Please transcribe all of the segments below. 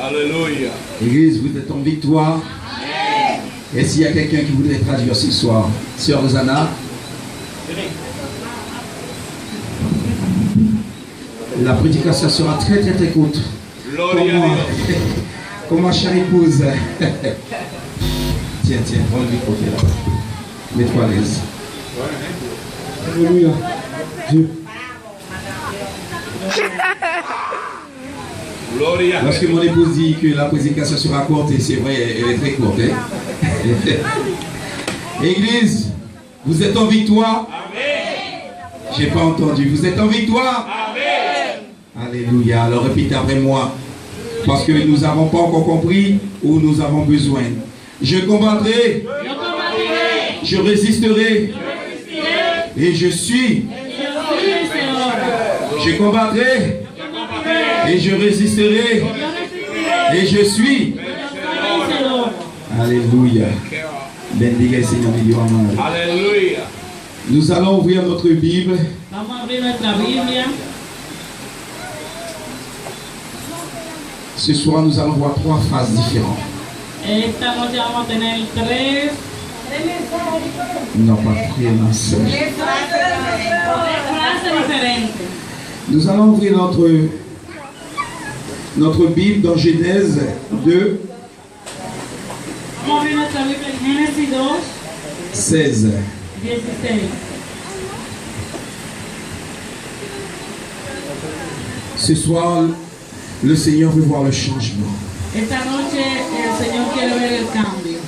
Alléluia. Église, vous êtes en victoire. Et s'il y a quelqu'un qui voudrait traduire ce soir, Sœur Zana, la prédication sera très courte. Comme ma chère épouse. Tiens, prends le micro là. Mets-toi à l'aise. Alléluia. Dieu. Lorsque mon épouse dit que la prédication sera courte, et c'est vrai, elle est très courte. Hein? Église, vous êtes en victoire? Amen. J'ai pas entendu. Vous êtes en victoire? Amen. Alléluia. Alors répétez après moi. Parce que nous n'avons pas encore compris où nous avons besoin. Je combattrai. Je résisterai. Et je suis. Je combattrai. Et je résisterai. Et je suis. Alléluia. Bendiga el Señor mi Dios amado. Alléluia. Nous allons ouvrir notre Bible. Ce soir, nous allons voir 3 phases différentes. Esta noche vamos a tener 3 Non, pas 3 messages. frases diferentes. Nous allons ouvrir notre Bible dans Genèse 2, Vamos a abrir nuestra Biblia en Génesis 2, 16. 16. Ce soir, le Seigneur veut voir le changement. Esta noche el Señor quiere ver el cambio.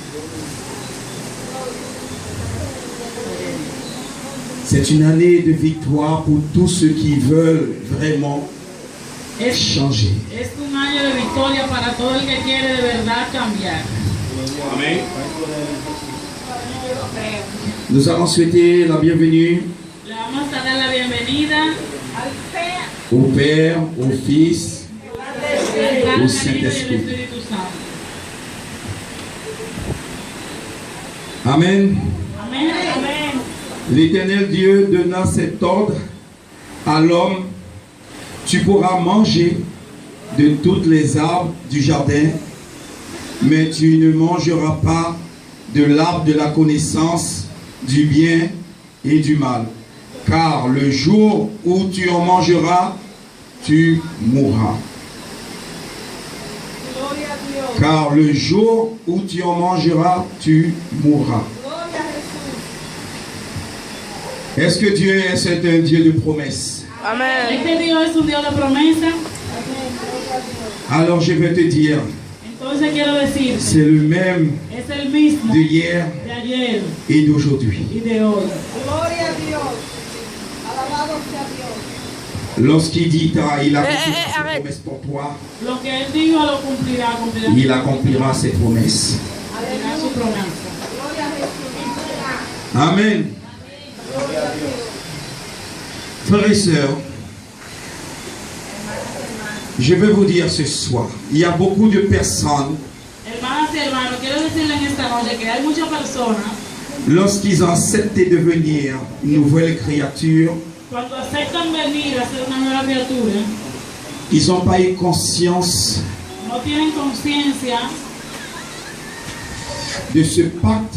C'est une année de victoire pour tous ceux qui veulent vraiment changer. Es un año de victoria para todo el que quiere de verdad cambiar. Amén. Nous allons souhaiter la bienvenue Le vamos a dar la bienvenida au Père, au Fils, al Padre, au al Hijo y al Saint-Esprit. Espíritu Santo. Amen. Amén. Amén. L'Éternel Dieu donna cet ordre à l'homme: tu pourras manger de toutes les arbres du jardin, mais tu ne mangeras pas de l'arbre de la connaissance du bien et du mal, car le jour où tu en mangeras, tu mourras. Car le jour où tu en mangeras, tu mourras. Est-ce que Dieu est un Dieu de promesses? Amen. Este Dios es un Dios de promesa. Alors je vais te dire, Entonces quiero decir, c'est le même es el mismo de hier de ayer et d'aujourd'hui. y de hoy. Gloria a Dios. Alabado sea Dios. Lorsqu'il dit, il accomplira ses arrête. promesses pour toi, Lo que él dijo lo cumplirá, cumplirá. il accomplira ses promesses. Cumplirá su promesa. Gloria a Jesús. Amen. Frères et sœurs, je vais vous dire ce soir, il y a beaucoup de personnes, Hermanas y hermanos, quiero decirle en esta noche que hay muchas personas, lorsqu'ils ont accepté de devenir une nouvelle créature, cuando aceptan venir a ser una nueva criatura, ils n'ont pas eu conscience no tienen conciencia de ce pacte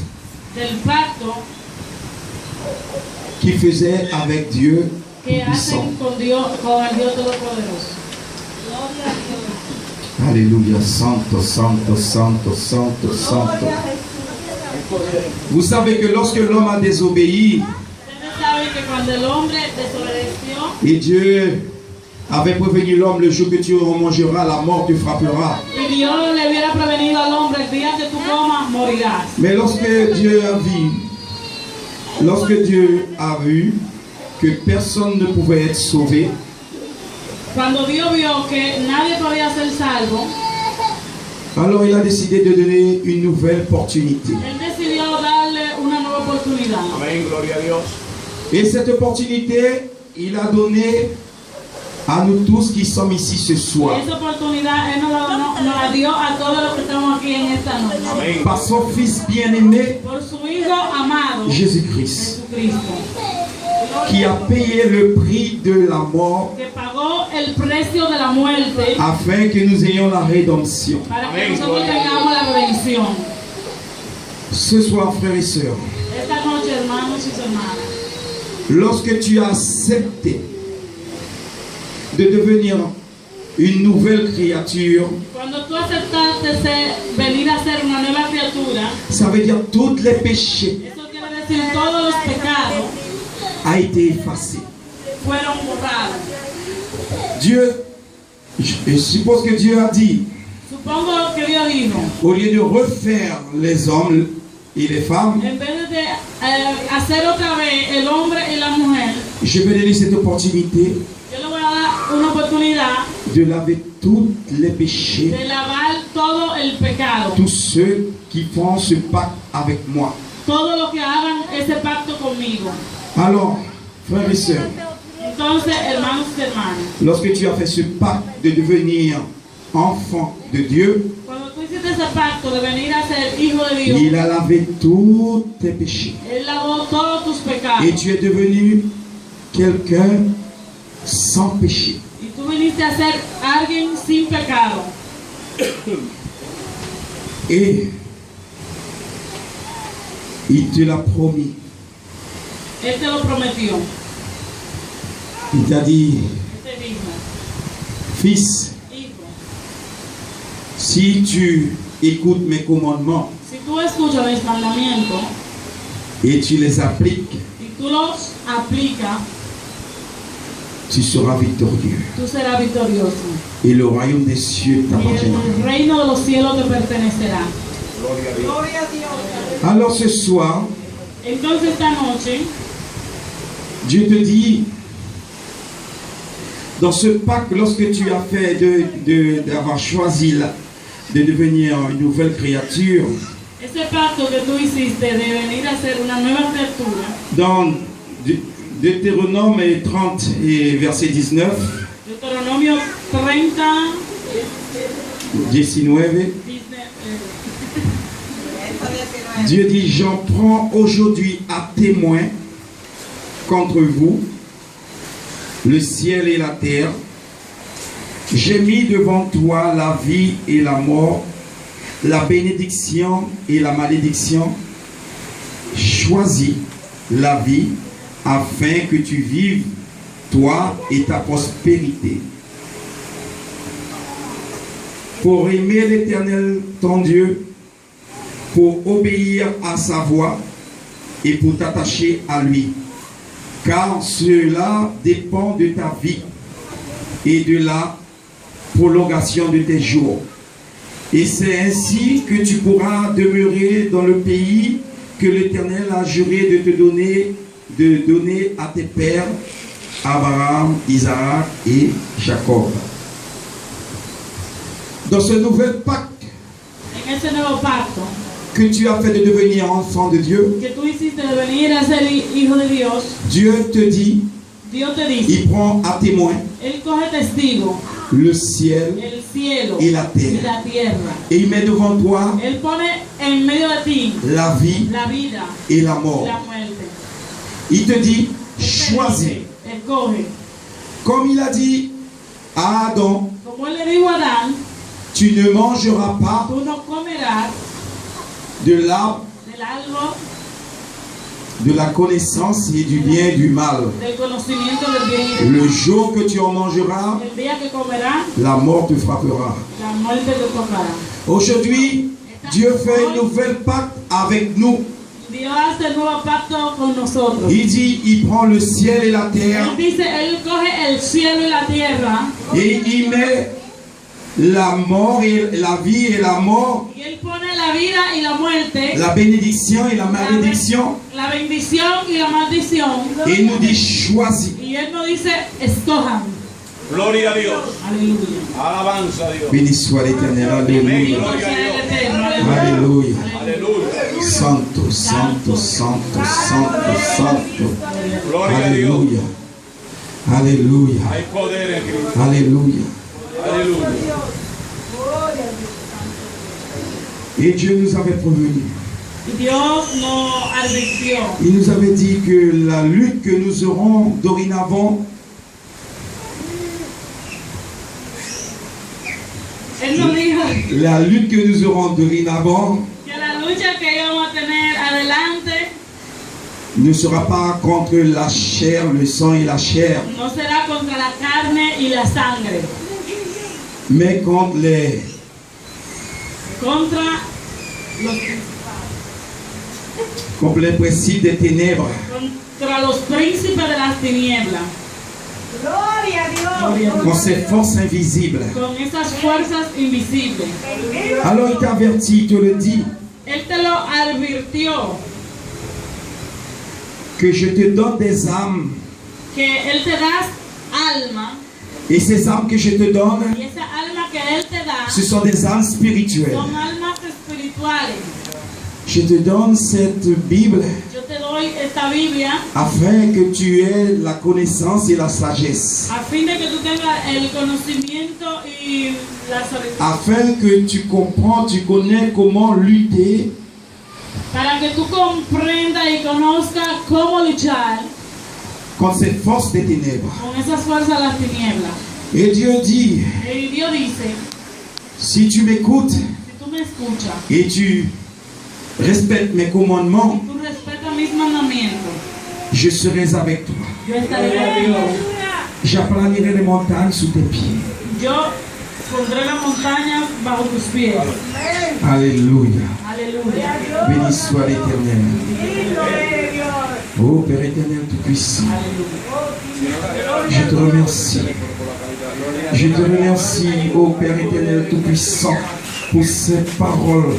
del pacto qu'ils faisaient avec Dieu que Tout-Puissant. hacen con Dios, con el Dios Todopoderoso. Alléluia, santo, santo, santo, santo, santo. Vous savez que lorsque l'homme a désobéi Ustedes saben que cuando el hombre desobedeció et Dieu avait prévenu l'homme, le jour que tu en mangeras, la mort te frappera. y Dios le hubiera prevenido al hombre, el día que tú comas morirás. Mais lorsque Dieu a vu que personne ne pouvait être sauvé, Cuando Dios vio que nadie podía ser salvo, alors il a décidé de donner une nouvelle opportunité. él decidió darle una nueva oportunidad. Amén, gloria a Dios. Et cette opportunité, il a donné à nous tous qui sommes ici ce soir. Esa oportunidad Él nos la dio a todos los que estamos aquí en esta noche. Amén. Par son Fils bien-aimé, Por su Hijo amado, Jésus-Christ, Jesucristo, qui a payé le prix de la mort que pagó el precio de la muerte afin que nous ayons la rédemption. para que nosotros tengamos la redención. Ce soir, frères et sœurs, Esta noche, hermanos y hermanas, lorsque tu as accepté de devenir une nouvelle créature, cuando tú aceptaste venir a ser una nueva criatura, ça veut dire tous les péchés eso quiere decir todos los pecados a été effacé. fueron borrados. Dieu, je suppose que Dieu a dit, Supongo que Dios dijo, au lieu de refaire les hommes et les femmes, en vez de hacer otra vez el hombre y la mujer, je vais donner cette opportunité yo le voy a dar una oportunidad de laver tous les péchés, de lavar todo el pecado. tous ceux qui font ce pacte avec moi. Todos los que hagan ese pacto conmigo. Alors, frères et sœurs, Entonces, hermanos y hermanas, lorsque tu as fait ce pacte de devenir enfant de Dieu, cuando tú hiciste ese pacto de venir a ser hijo de Dios, il a lavé tous tes péchés. Él lavó todos tus pecados. Et tu es devenu quelqu'un sans péché. Y tú viniste a ser alguien sin pecado. Et il te l'a promis. Él te lo prometió. Il t'a dit, Él te dijo, fils, hijo, si tu écoutes mes commandements si tú escuchas mis mandamientos et tu les appliques, y tú los aplicas, tu seras victorieux. tú serás victorioso. Et le royaume des cieux Y t'appartiendra. el reino de los cielos te pertenecerá. Gloria a Dios. Alors ce soir, Entonces esta noche, Dieu te dit, dans ce pacte, lorsque tu as fait d'avoir choisi de devenir une nouvelle créature, ese pacto que tú hiciste de venir a ser una nueva criatura, dans Deutéronome 30 et verset 19, Deuteronomio 30, 19, Dieu dit, j'en prends aujourd'hui à témoin contre vous le ciel et la terre. J'ai mis devant toi la vie et la mort, la bénédiction et la malédiction. Choisis la vie afin que tu vives, toi et ta prospérité. Pour aimer l'Éternel, ton Dieu, pour obéir à sa voix et pour t'attacher à lui. Car cela dépend de ta vie et de la prolongation de tes jours. Et c'est ainsi que tu pourras demeurer dans le pays que l'Éternel a juré de donner à tes pères, Abraham, Isaac et Jacob. Dans ce nouvel pacte en ese nuevo pacto que tu as fait de devenir enfant de Dieu, que tú hiciste de venir a ser hijo de Dios, Dieu te dit, Dios te dice, il prend à témoin Él coge testigo le ciel el cielo et la y terre. la tierra. Et il met devant toi Él pone en medio de ti la vie la vida et la y mort. la muerte. Il te dit, Él te choisis. dice, escoge. Comme il a dit à Adam, Como Él le dijo a Adán, tu ne mangeras pas tú no comerás de l'arbre del árbol de la connaissance et du bien et du mal. del conocimiento del bien y del mal. Le jour que tu en mangeras, El día que comerás, la mort te frappera. la muerte te tocará. Aujourd'hui, Dieu fait un nouvel pacte avec nous. Dios hace el nuevo pacto con nosotros. Il dit, il prend le ciel et la terre Él dice, Él coge el cielo y la tierra et il met la mort et la vie et la mort, y Él pone la vida y la muerte, la bénédiction et la malédiction, la bendición y la maldición. et il nous dit choisis. Y Él nos dice, escojan. Gloria a Dios. Aleluya. Alabanza a Dios. Béni soit l'Éternel, alléluia, Bendito sea el Eterno. alléluia. Aleluya. Santo, santo, santo, santo, santo. Gloria a Dios. Alléluia, alléluia, Hay poder en Cristo. alléluia. Aleluya. Et Dieu nous avait prévenu. Y Dios nos advirtió. Il nous avait dit que la lutte que nous aurons dorénavant Él nos dijo la lutte que nous aurons dorénavant que la lucha que íbamos a tener adelante ne sera pas contre la chair, le sang et la chair, no será contra la carne y la sangre, mais contre les principes des ténèbres, contra los príncipes de las tinieblas, Gloria a Dios. contre ces forces invisibles. con esas fuerzas invisibles. Alors il t'avertit, il te le dit, Él te lo advirtió, que je te donne des âmes, que Él te da alma, et ces âmes que je te donne, y esa alma que Él te da ce sont des âmes spirituelles. son almas espirituales. Je te donne cette Bible Yo te doy esta Biblia afin que tu aies la connaissance et la sagesse, a fin de que tú tengas el conocimiento y la sabiduría, afin que tu comprends, tu connais comment lutter para que tú comprendas y conozcas cómo luchar contre ces forces des ténèbres. con esas fuerzas de las tinieblas. Et Dieu dit, Y Dios dice, si tu m'écoutes si tú me escuchas et tu respectes mes commandements, y tú respetas mis mandamientos, je serai avec toi. yo estaré contigo. J'aplanirai les montagnes sous tes pieds. Yo pondré las montañas bajo tus pies. Alléluia. Aleluya. Béni soit l'Éternel. Lindo es Dios. Oh Père éternel tout-puissant, Aleluya. je te remercie. Je te remercie, ô Père éternel tout-puissant, pour ces paroles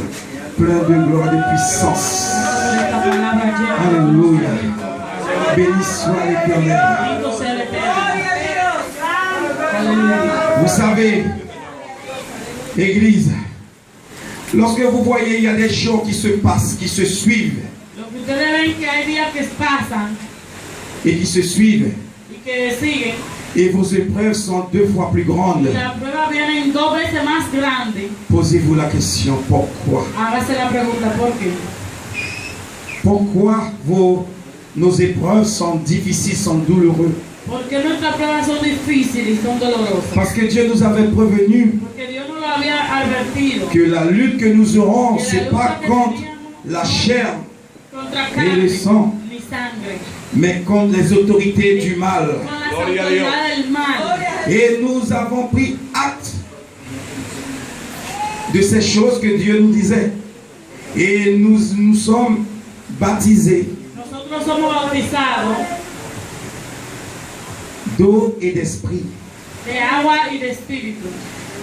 pleines de gloire et de puissance. Esta palabra llena. Alléluia. Béni soit l'Éternel. Bendito sea el Eterno. Gloria a Dios. Santo. Aleluya. Vous savez, Église, lorsque vous voyez, il y a des jours qui se passent, qui se suivent Lo que ustedes ven que hay días que pasan et qui se suivent, y que siguen, et vos épreuves sont 2 fois plus grandes. y las pruebas vienen 2 veces más grandes. Posez-vous la question, pourquoi? Hágase la pregunta, ¿por qué? Pourquoi nos épreuves sont difficiles, sont douloureuses? ¿Por qué nuestras pruebas son difíciles y son dolorosas? Parce que Dieu nous avait prévenu Porque Dios nos lo había advertido. que la lutte que nous aurons, ce n'est pas contre la chair, Contra et carne le sang, ni sangre, mais contre les autorités du mal. con las Gloria a Dios. autoridades del mal. Et nous avons pris acte de ces choses que Dieu nous disait. Et nous sommes baptisés Nosotros somos bautizados d'eau et d'esprit. de agua y de espíritu.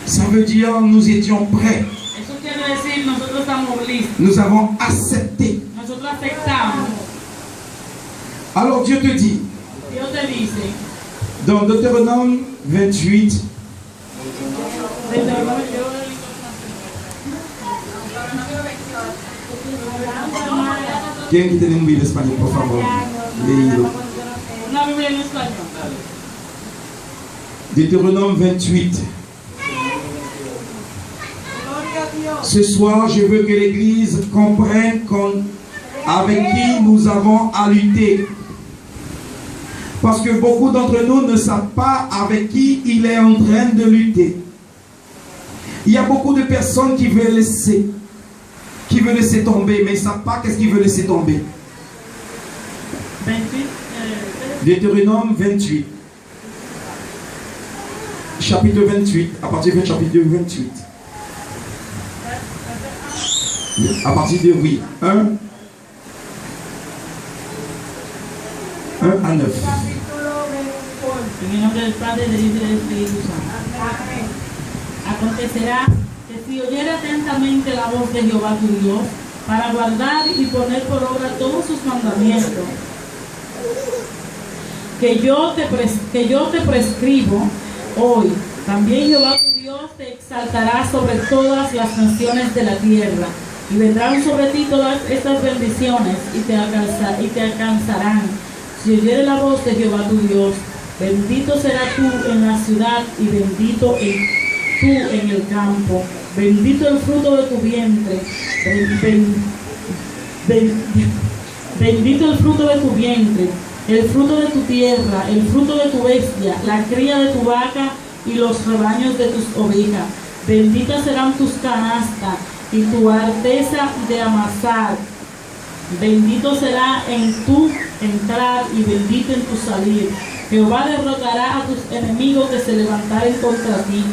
Ça veut dire nous étions prêts. Eso quiere decir, nosotros estamos listos. Nous avons accepté. Nosotros aceptamos. Alors Dieu te dit, Dios te dice, dans Deutéronome 28, ¿quién tiene un Biblia español, por favor? Leído. una Biblia en español. Deutéronome 28. Gloria a Dios. Ce soir, je veux que l'Église comprenne avec qui nous avons à lutter. Parce que beaucoup d'entre nous ne savent pas avec qui il est en train de lutter. Il y a beaucoup de personnes qui veulent laisser tomber, mais ils ne savent pas qu'est-ce qu'ils veulent laisser tomber. 28, Deutéronome 28. Chapitre 28, à partir du chapitre 28. À partir de, oui, 1 à 9. En el nombre del Padre, del Hijo y del Espíritu Santo. Amén. Acontecerá que si oyere atentamente la voz de Jehová tu Dios, para guardar y poner por obra todos sus mandamientos, que yo te prescribo hoy, también Jehová tu Dios te exaltará sobre todas las naciones de la tierra, y vendrán sobre ti todas estas bendiciones y te alcanzarán. Si oyere la voz de Jehová tu Dios, bendito será tú en la ciudad y bendito tú en el campo. Bendito el fruto de tu vientre. Bendito el fruto de tu vientre, el fruto de tu tierra, el fruto de tu bestia, la cría de tu vaca y los rebaños de tus ovejas. Benditas serán tus canastas y tu arteza de amasar. Bendito será en tu entrar y bendito en tu salir. Jehová derrotará a tus enemigos que se levantaren contra ti.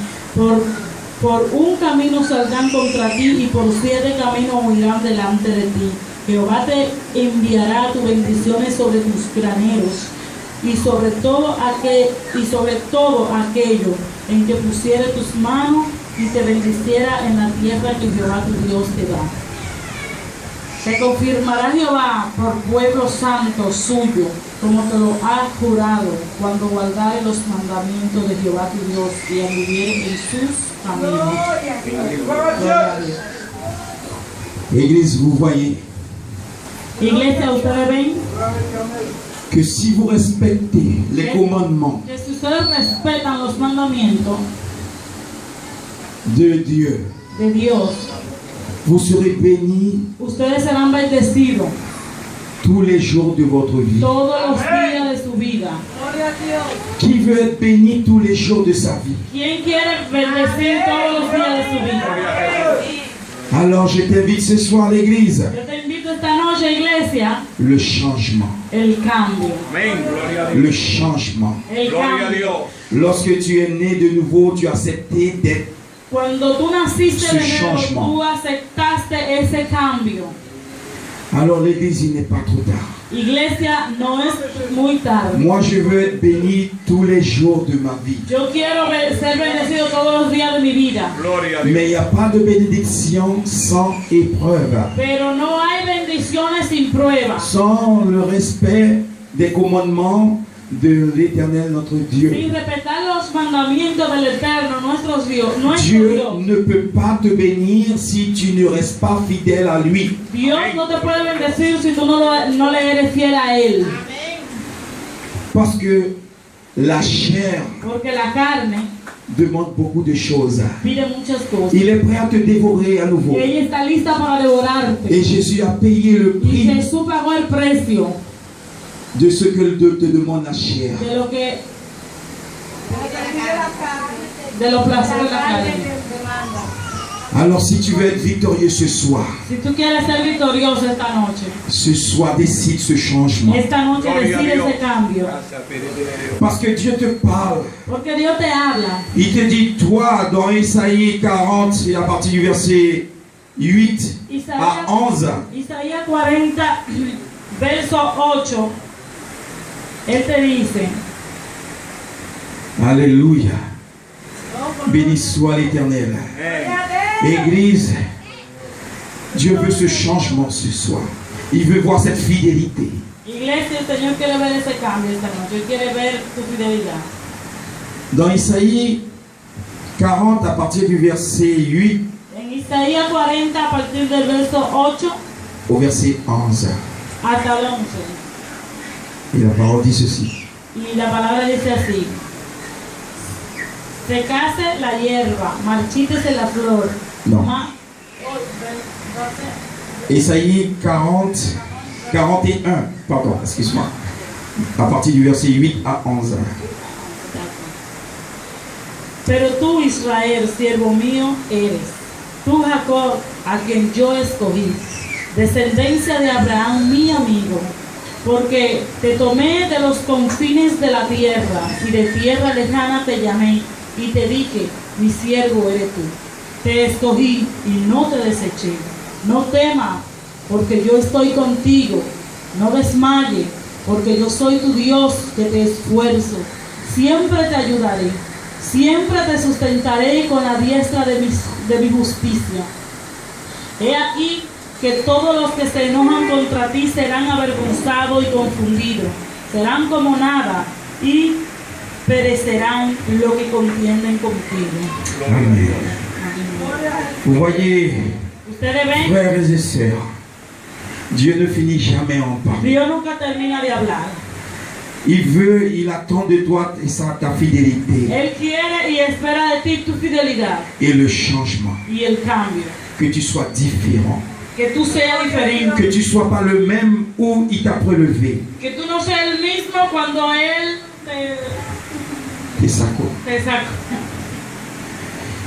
Por un camino saldrán contra ti y por 7 caminos huirán delante de ti. Jehová te enviará tus bendiciones sobre tus graneros y sobre todo aquello en que pusiere tus manos y te bendiciera en la tierra que Jehová tu Dios te da. Te confirmará Jehová por pueblo santo suyo, como te lo ha jurado, cuando guardare los mandamientos de Jehová tu Dios y anduviere en sus caminos. Gloria a Dios. Église, vous voyez Iglesia, ustedes ven que si vous respectez les commandements que si ustedes respetan los mandamientos de Dieu, de Dios, vous serez bénis ustedes serán bendecidos tous les jours de votre vie. todos los días de su vida. Gloria a Dios. Qui veut être béni tous les jours de sa vie? ¿Quién quiere bendecir todos los días de su vida? Alors je t'invite ce soir à l'église. Yo te invito esta noche, iglesia, Le changement. el cambio. Amén. Gloria a Dios. Le changement. El Gloria a cambio. Dios. Lorsque tu es né de nouveau, tu as accepté d'être. Cuando tú naciste Ce de nuevo, changement. tú aceptaste ese cambio. Alors l'église, il n'est pas trop tard. Iglesia, no es muy tarde. Moi, je veux être béni tous les jours de ma vie. Yo quiero ser bendecido todos los días de mi vida. Gloria a Dios. Mais il n'y a pas de bénédiction sans épreuve, Pero no hay bendiciones sin pruebas. sans le respect des commandements de l'Éternel, notre Dieu. Sin respetar los mandamientos del Eterno, nuestro Dios. Dieu ne peut pas te bénir si tu ne restes pas fidèle à lui. Dios no te puede bendecir si tú no le eres fiel a Él. Parce que la chair Porque la carne demande beaucoup de choses. pide muchas cosas. Il est prêt à te dévorer à nouveau. Y ella está lista para devorarte. Et Jésus a payé le Y prix Jesús pagó el precio de ce que te demande la chair. de lo que La carne. de los placeres de la La carne carne. demanda. Alors si tu veux être victorieux ce soir, Si tú quieres ser victorioso esta noche, ce soir décide ce changement. esta noche Gloria a decide Dios. ese cambio. Gracias, Padre de Dios. Parce que Dieu te parle. Porque Dios te habla. Il te dit, toi, dans Isaïe 40, et à partir du verset 8 à 11, Isaías 40, verso 8, Él te dice, Alléluia. Béni soit l'Éternel. Amén. Église, Dieu veut ce changement ce soir. Il veut voir cette fidélité. Iglesia, el Señor quiere ver ese cambio esta noche. Él quiere ver tu fidelidad. Dans Isaïe 40, à partir du verset 8 En Isaías 40, a partir del verso 8 au verset 11, hasta el 11. et la parole dit ceci. Y la palabra dice así: secase la hierba, marchítese la flor. No. ¿12? Isaïe 40, 41, pardon, excuse-moi, à partir du verset 8 à 11. Pero tú, Israel, siervo mío eres. Tú, Jacob, a quien yo escogí, descendencia de Abraham, mi amigo. Porque te tomé de los confines de la tierra, y de tierra lejana te llamé, y te dije, mi siervo eres tú. Te escogí y no te deseché. No temas, porque yo estoy contigo. No desmayes, porque yo soy tu Dios que te esfuerzo. Siempre te ayudaré. Siempre te sustentaré con la diestra de mi justicia. He aquí que todos los que se enojan contra ti serán avergonzados y confundidos. Serán como nada y perecerán los que contienden contigo. Amen. Vous voyez, Ustedes ven, frères et sœurs, Dieu ne finit jamais en parler. Dios nunca termina de hablar. Il attend de toi ta fidélité Él quiere y espera de ti tu fidelidad et le changement. y el cambio. Que tu sois différent. Que tú seas diferente. Que tu ne sois pas le même où il t'a prélevé. Que tú no seas el mismo cuando Él Te sacó. te sacó.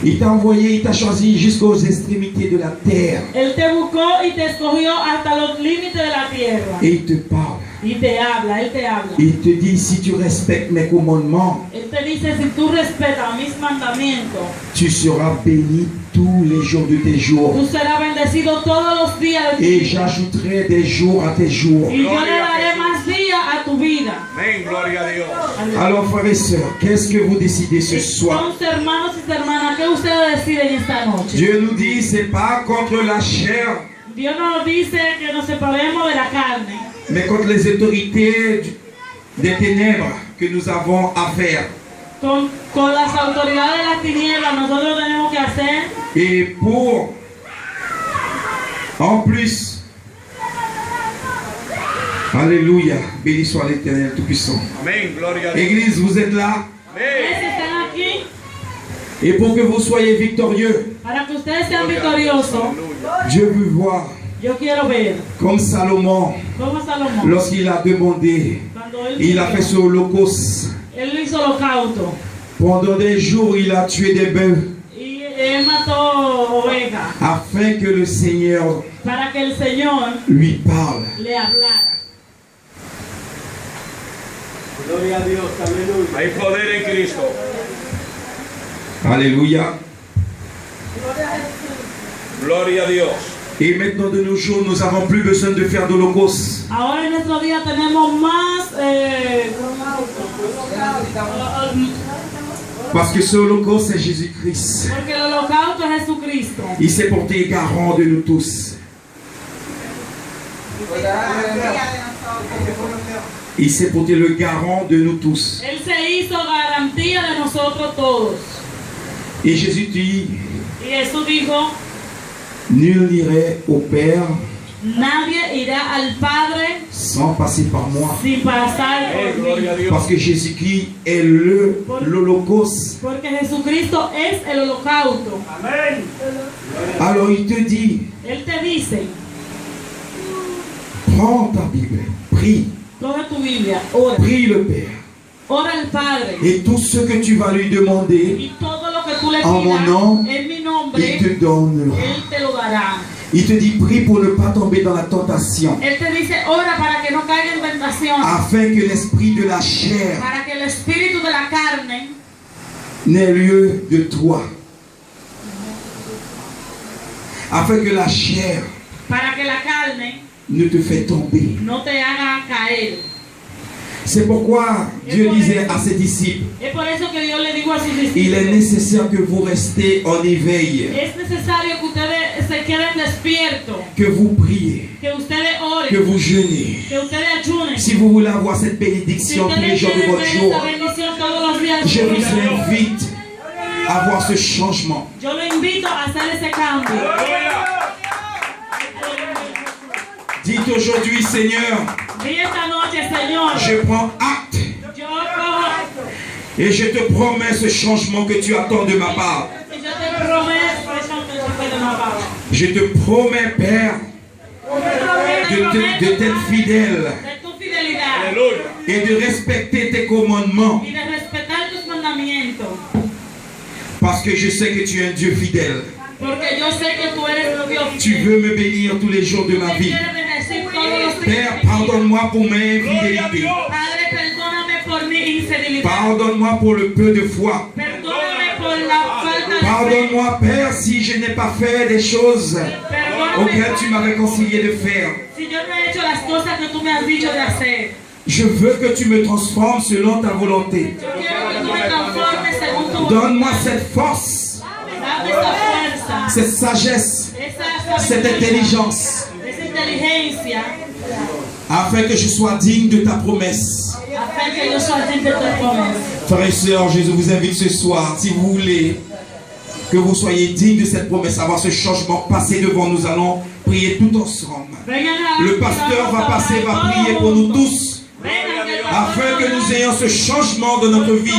Il t'a envoyé, il t'a choisi jusqu'aux extrémités de la terre. Él te buscó y te escogió hasta los límites de la tierra. Et il te parle. Y te habla, Él te habla. Il te dit, si tu respectes mes commandements, Él te dice, si tú respetas mis mandamientos, tu seras béni tous les jours de tes jours. tú serás bendecido todos los días de tu Et vida. j'ajouterai des jours à tes jours. Y yo le daré más días a tu vida. Amén, gloria a Dios. Alors frères et sœurs, qu'est-ce que vous décidez ce soir? Entonces, hermanos y hermanas, ¿qué ustedes deciden esta noche? Dieu nous dit, c'est pas contre la chair, Dios nos dice que nos separemos de la carne, mais contre les autorités des ténèbres que nous avons à faire. con las autoridades de las tinieblas nosotros tenemos que hacer. Et pour, en plus, alléluia, béni soit l'Éternel Tout-Puissant. Amén, gloria a Dios. Église, vous êtes là, Ustedes Amén. están aquí et pour que vous soyez victorieux, para que ustedes sean victoriosos. Dieu veut voir, Yo quiero ver comme Salomon, cómo Salomón, lorsqu'il a demandé, cuando él il a fait ce holocauste. él hizo holocausto Pendant des jours, il a tué des bœufs y él mató ovejas afin que le Seigneur para que el Señor lui parle. le hablara. Hay poder en Cristo. Alléluia. Gloria a Dios. Et maintenant de nos jours, nous n'avons plus besoin de faire d'holocauste. Ahora en nuestro día tenemos más Parce que ce holocauste, c'est Jésus-Christ. porque el holocausto es Jesucristo. Il s'est porté garant de nous tous. Il s'est porté le garant de nous tous. Él se hizo garantía de nosotros todos. Et Jésus dit, Y Jesús dijo, nul n'irait au Père nadie irá al Padre sans passer par moi. sin pasar Amén, por gloria a mí. Dios. Parce que Jésus-Christ est l'holocauste. Porque Jesucristo es el holocausto. Amén. Alors il te dit, Él te dice, prends ta Bible, prie, coge tu Biblia, ora, prie le Père. ora al Padre. Et tout ce que tu vas lui demander, Y todo lo que tú le En mon pidas nom, en mi nombre, il te donnera. Él te lo dará. Il te dit, prie pour ne pas tomber dans la tentation, Él te dice, ora para que no caiga en tentación, afin que l'esprit de la chair para que el espíritu de la carne n'ait lieu de toi. Afin que la chair para que la carne ne te fait tomber. no te haga caer. C'est pourquoi Dieu disait à ses disciples, Es por eso que Dios le dijo a sus il est discípulos, nécessaire que vous restez en éveil, es necesario que ustedes se queden despiertos, que vous priez, que ustedes que oren, vous jeûnez. que ustedes ayunen. Si vous voulez avoir cette Si bénédiction tous les ustedes jours de quieren votre ver jour, esta bendición todos los días de je su vous vida, invite à voir ce changement. yo lo invito a hacer ese cambio. Dites aujourd'hui, Seigneur, Di esta noche, Señor, je prends acte yo cojo et je te promets ce changement que tu attends de ma part. y yo te prometo, Je te promets, Père, d'être fidèle de tu fidelidad Aleluya. et de respecter tes commandements, y de respetar tus mandamientos, parce que je sais que tu es un Dieu fidèle. porque yo sé que tú eres un Dios Tu fiel. veux me bénir tous les jours de Tú ma me vie. quieres bendecir todos los días Père, de mi vida. pardonne-moi pour mes Gloria a infidélités. Dios. Padre, perdóname por mi infidelidad. Pardonne-moi pour le peu de foi. Perdóname por la falta de fe. Pardonne-moi, Père, si je n'ai pas fait des choses Perdóname auxquelles tu m'avais conseillé de faire. si yo no he hecho las cosas que tú me has dicho de hacer. Je veux que tu me transformes selon ta volonté. Yo quiero que tú me transformes según tu Donne-moi voluntad. cette force, Dame esta fuerza, cette sagesse, esa cette sabiduría, intelligence, esa inteligencia, afin que je sois digne de ta promesse. afin que yo soy digno de tu promesa. Frères et sœurs, je vous invite ce soir, si vous voulez que vous soyez dignes de cette promesse, avoir ce changement, passez devant, nous allons prier tout ensemble. Vengan a Le pasteur va passer, va prier pour nous tous, afin que nous ayons ce changement de notre vie,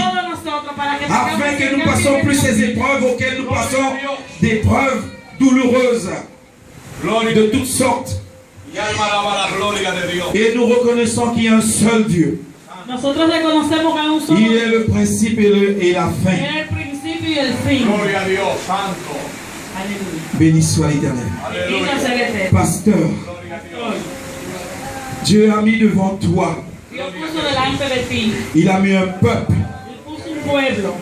afin que nous passions plus ces épreuves auxquelles nous passons, des épreuves douloureuses Gloria de toutes sortes. y alma alaba la gloria de Dios. Et nous reconnaissons qu'il y a un seul Dieu. Nosotros reconocemos que hay un solo Il est le principe et la fin. es el principio principio y el fin. Gloria a Dios, santo. Aleluya. Béni soit l'Éternel. Bendito Aleluya. sea el Eterno. Pasteur, Gloria a Dios. Dieu a mis devant toi, Dios puso delante de ti, il a mis un peuple Él puso un pueblo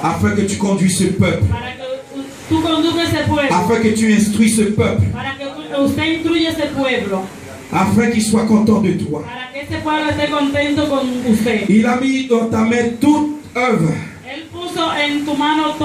afin que tu conduises ce peuple, para que tú conduzcas ese pueblo, afin que tu instruis ce peuple, para que usted instruya ese pueblo, afin qu'il soit content de toi. para que ese pueblo esté contento con usted. Il a mis dans ta main toute œuvre, Él puso en tu mano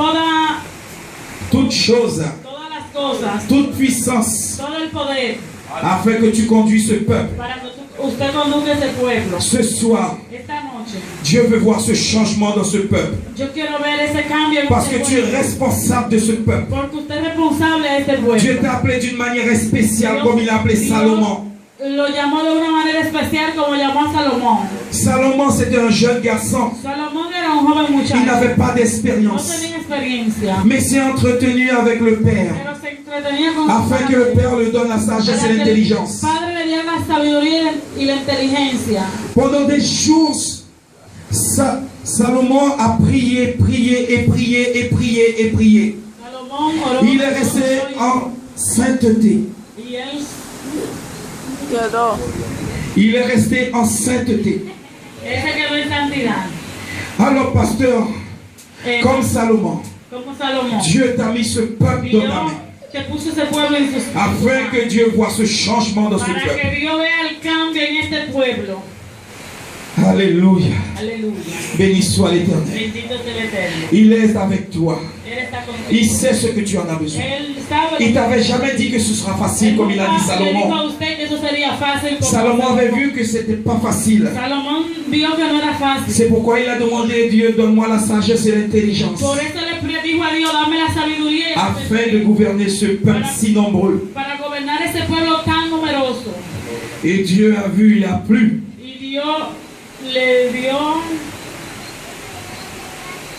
toute chose, todas las cosas, toute puissance, todo el poder, afin que tu conduises ce peuple. para que usted conduzca ese pueblo. Ce soir, Esta noche, Dieu veut voir ce changement dans ce peuple, yo quiero ver ese cambio en parce este que tu es pueblo, responsable de ce peuple. porque usted es responsable de este pueblo. Dieu t'a appelé d'une manière spéciale, comme il a appelé Salomon. Lo llamó de una manera especial como llamó a Salomón. Salomon, c'était un jeune garçon. Salomón era un joven Il muchacho, n'avait pas no d'expérience, tenía experiencia, mais s'est entretenu avec le Père, pero se entretenía con afin que le Père lui donne la sagesse para et que l'intelligence. el Padre le diera la sabiduría y la inteligencia. Pendant des jours, Salomon a prié, prié et prié et prié et prié. Salomón oró Il est resté en sainteté. y él Il est resté en sainteté. se quedó en santidad. Alors, pasteur, comme Salomon, Como Salomón. Dieu t'a mis ce peuple dans la main, Te puso ese pueblo en sus afin que Dieu voit ce changement dans ce para peuple. que Dios vea el cambio en este pueblo. Alléluia. Aleluya. Béni soit l'Éternel. Bendito sea el Eterno. Il est avec toi. Él está contigo. Il sait ce que tu en as besoin. Él sabe Il lo t'avait que- jamais dit que ce sera facile, comme il a dit Le dijo Salomon. a usted que eso sería fácil. como Salomon avait Salomón. vu que c'était pas facile. Salomón vio que no era fácil. C'est pourquoi il a demandé à Dieu, donne-moi la sagesse et l'intelligence, Por eso le dijo a Dios, dame la sabiduría y la afin de gouverner ce peuple si nombreux. para gobernar ese pueblo tan numeroso. Et Dieu a vu, il a plu. Y Dios le dio,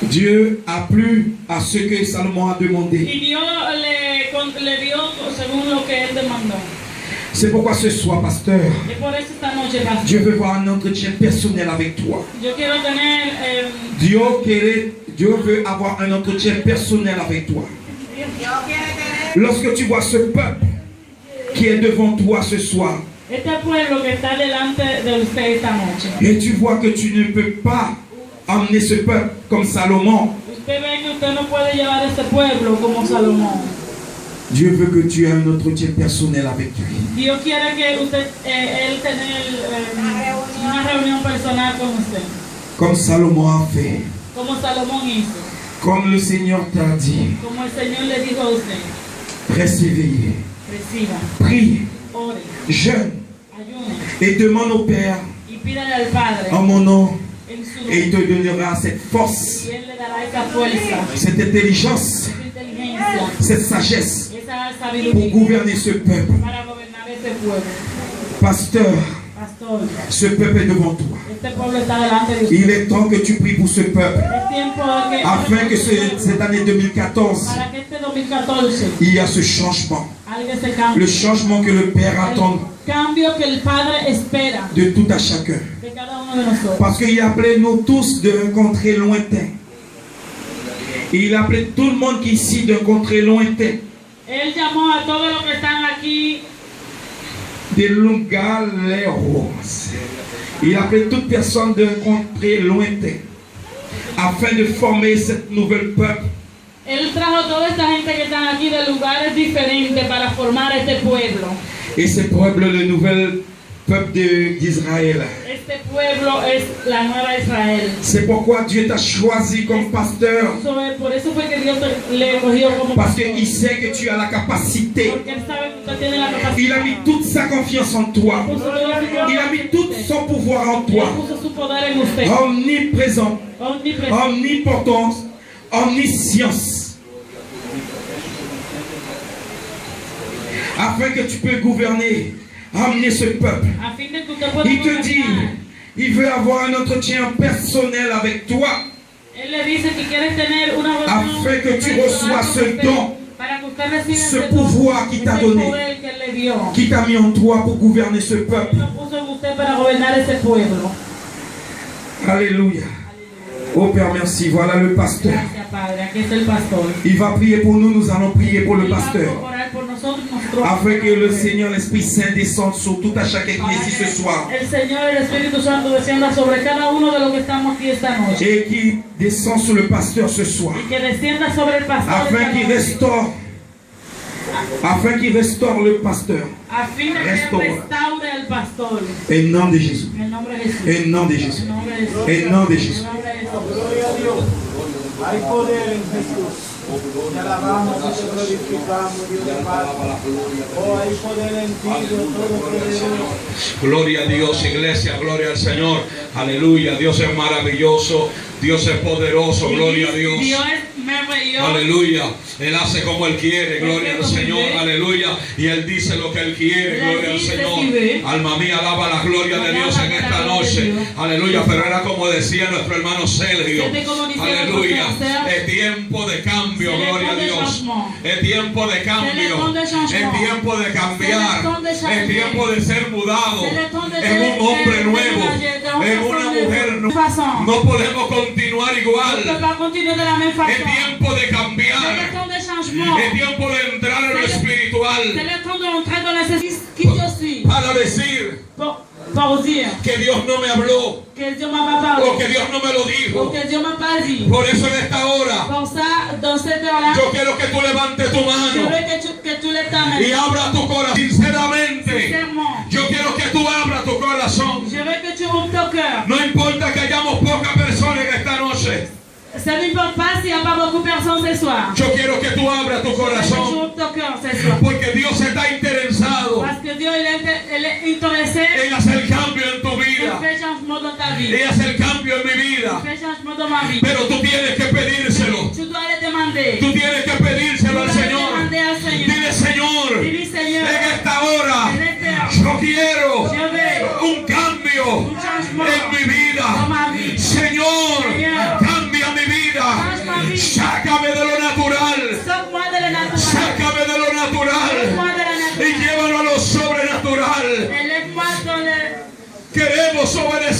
Dieu a plu à ce que Salomon a demandé. y Dios le dio según lo que él demandó. C'est pourquoi ce soir, pasteur, Y por eso esta noche, pastor, Dieu veut voir un entretien personnel avec toi. yo quiero tener, Dieu veut avoir un entretien personnel avec toi. Lorsque tu vois ce peuple qui est devant toi ce soir, este pueblo que está delante de usted esta noche, et tu vois que tu ne peux pas emmener ce peuple comme Salomon, usted ve que usted no puede llevar este pueblo como Salomón. Dieu veut que tu aies un entretien personnel avec lui. Dios quiere que usted, él tener una reunión personal con usted, Comme Salomon a fait, como Salomón hizo, comme le Seigneur t'a dit, como el Señor le dijo a usted, reste éveillé, reciba, prie, ore, jeûne ayune et demande au Père y pídale al Padre en mon nom en su et il nombre, te donnera cette force, y Él le dará esa fuerza, cette intelligence, esa inteligencia, cette sagesse esa pour sabiduría gouverner ce peuple. para gobernar este pueblo. Pasteur, Pastor, ce peuple est devant toi. este pueblo está delante de usted. Il est temps que tu pries pour ce peuple, Es tiempo de que, afin que cette année 2014, para que este 2014 il y a ce changement. haya ese cambio. Le changement que le Père attend El cambio que el Padre espera de tout à chacun. de cada uno de nosotros. Parce qu'il a appelé nous tous d'un contrée lointain. Et il a appelé tout le monde qui est ici d'un contrée lointain. Él llamó a todos los que están aquí Des Lungaleros. Il a appelé toute personne d'un contrée lointain. Afin de former cette nouvelle peuple. Él trajo toda esta gente que están aquí de lugares diferentes para formar este pueblo. Et ce peuple, le nouvel peuple d'Israël. Este pueblo es la nueva Israel. C'est pourquoi Dieu t'a choisi comme pasteur. Por eso fue que Dios le escogió como Parce pastor. qu'il sait que tu as la capacité. Porque Él sabe que usted tiene la capacidad. Il a mis toute sa confiance en toi. Puso todo su Il a mis tout son pouvoir en Él toi. puso su poder en usted. Omniprésent, Omnipresente. omnipotence, omniscience. Afin que tu peux gouverner, emmener ce peuple. A fin de que usted pueda Il te dit, gobernar. il veut avoir un entretien personnel avec toi. Él le dice que quiere tener una Afin que tu personal reçois con ce usted, don, para que usted reciba ce ese pouvoir don, qu'il t'a ese donné, poder que Él le dio. qui t'a mis en toi pour gouverner ce peuple. Él lo puso en usted para gobernar ese pueblo. Alléluia. Oh Père, merci. Voilà le pasteur. Gracias, Padre. Aquí está el pastor. Il va prier pour nous. Nous allons prier pour le Él va a pasteur. orar por nosotros, nosotros Afin que le Seigneur, l'Esprit Saint descende sur tout à chaque église ici ce soir. el Señor, el Espíritu Santo descienda sobre cada uno de los que estamos aquí esta noche. Et qui descend sur le pasteur ce soir. Y que descienda sobre el pastor Afin esta qu'il noche. restaure. Afin qu'il restaure le pasteur. A fin de que Restaura. restaure al pastor. Au nom de Jésus. En el nombre de Jesús. Au nom de Jésus. En el nombre de Jesús. Au nom de Jésus. En el nombre de Jesús. Gloria a Dios. Hay poder en Jesús. Te alabamos y te glorificamos, Dios de paz. Oh, hay poder en ti, Dios Todopoderoso. Gloria a Dios, iglesia, gloria al Señor. Aleluya, Dios es maravilloso, Dios es poderoso, gloria a Dios. Dios es maravilloso. Aleluya, Él hace como Él quiere, gloria al Señor, aleluya. Y Él dice lo que Él quiere, gloria al Señor. Alma mía, alaba la gloria de Dios en esta noche. Aleluya, pero era como decía nuestro hermano Sergio. Aleluya, es tiempo de cambio, gloria a Dios. Es tiempo de cambio, es tiempo de cambiar, es tiempo de ser mudado en un hombre nuevo, en una mujer nueva. No podemos continuar igual. Es tiempo de cambiar. Es tiempo de entrar en lo espiritual para decir que Dios no me habló que Dios m'a pas o que parlé, Dios no me lo o dijo. que Dios m'a pas dit. Por eso en esta hora Pour ça, dans cette heure-là, yo quiero que tú levantes tu je mano veux que tu lèves ta main. y abra tu corazón sinceramente. Sincèrement, Yo quiero que tú abras tu corazón. je veux que tu ouvres ton cœur. No importa que hayamos pocas personas en esta noche. Ça n'importe pas s'il n'y a pas beaucoup de personnes ce soir. Yo quiero que tú abras tu Je veux que tu corazón. ouvres ton cœur ce soir. Porque Dios está interesado Parce que Dieu il est intéressé en hacer cambio en tu de vida. faire changement dans ta vie. En hacer cambio en mi vida. Faire changement dans ma vie. Pero tú tienes que pedírselo. Tu dois le demander. Tú tienes que pedírselo al Tu dois le Señor. demander al Seigneur. Dile, Señor, Dis, Seigneur, en esta hora en este heure, yo quiero je veux un cambio un changement en mi dans vida. ma vie. Señor, Señor, cambia mi vida. change ma vie. Sácame de lo natural. Sors-moi de la naturel. Sácame de lo natural Sors-moi de la y naturel. llévalo a lo sobrenatural. Élève-moi dans le... Queremos obedecer